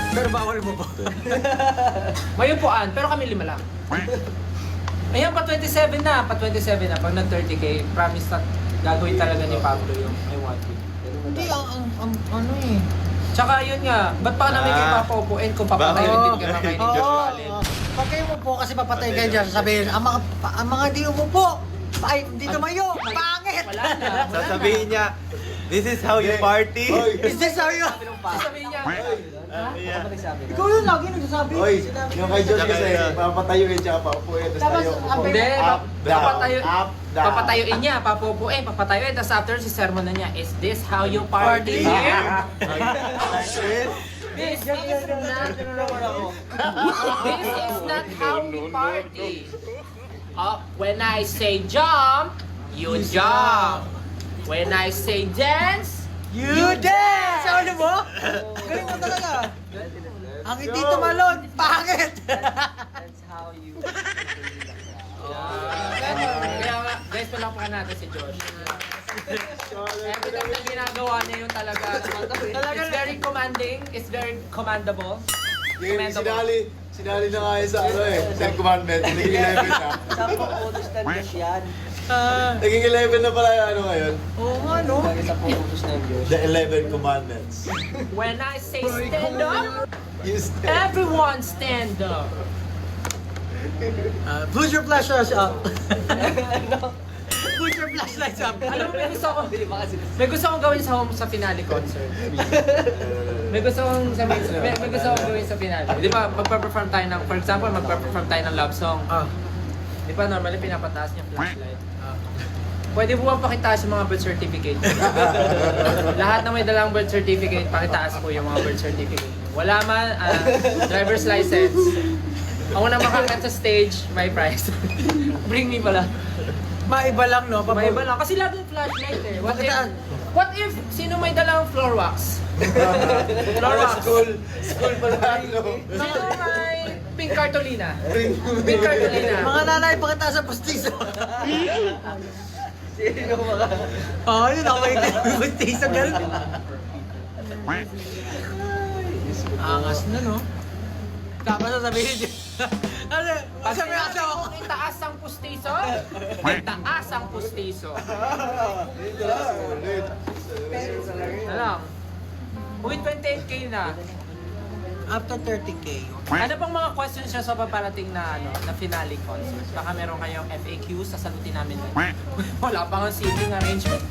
Pero bawal mo po. May upuan, pero kami 5 lang. Ayan, pa 27 na. Pa 27 na. Pag nag-30K, promise na gagawin talaga ni Pablo yung I want you. Hindi, ano eh. Tsaka yun nga, ba't pa namin kayo papaupuin kung papatayo din ka na kayo ni Josh Allen? Pag kayo umupo kasi papatay kayo dyan, sasabihin, ang mga di umupo, ay, hindi tumayo, pangit! Wala na. Sasabihin niya, this is how you party. Is this how you... Sasabihin niya, Yeah. Ikaw yun lagi nagsasabi. Oy, Sinabi yung ko. kay Josh kasi, papatayuin siya paupuin, tapos Tapos, tayo ang upo. hindi, Up, down, papatayo, up, down. papatayuin niya, papupuin, papatayuin, tapos after si sermon na niya, is this how you party here? This is not, this is not how we party. When I say jump, you jump. When I say dance, You dance! Ano mo? Galing mo talaga. Ang hindi tumalon, pangit! That's how you. kaya nga, guys, palakpakan natin si Josh. Everything na ginagawa niya yung talaga. It's very commanding, it's very commandable. Yung sinali na nga yun sa ano eh, sa commandment, naging 11 na. Saan pang utos ng Diyos yan? Naging 11 na pala yung ano ngayon. Oo nga, no? Lagi sa pang utos ng Diyos. The 11 commandments. When I say stand up, You stand. everyone stand up. Put your flashlights up. Put your flashlights up. Alam mo, Hindi ba kasi may gusto akong gawin sa finale concert. May gusto akong may gusto akong gawin sa finale. Di ba, magpa-perform tayo ng, for example, magpa-perform tayo ng love song. Di ba, normally pinapataas niya flashlight. Pwede po bang pakitaas yung mga birth certificate? Lahat na may dalang birth certificate, pakitaas po yung mga birth certificate. Wala man, driver's license. Ako na makakat sa stage, may prize. Bring me pala. Maiba lang, no? May iba lang. Kasi lagi yung flashlight eh. What if sino may dalang floor wax? Floor wax. School pala ano. Sino may pink cartolina? Pink cartolina. Mga nanay, pakita sa postiso. sino mga... Oo, yun ako may postiso, gano'n. Angas na, no? Tapos sasabihin niya. Ano? Pag Sabi nga sinabi sa kong itaas ang pustiso, itaas ang pustiso. Alam, with 28K na. after 30K. Ano pang mga questions siya sa paparating na na finale concert? Baka meron kayong FAQs, sasagutin namin. Wala pa nga seating arrangement.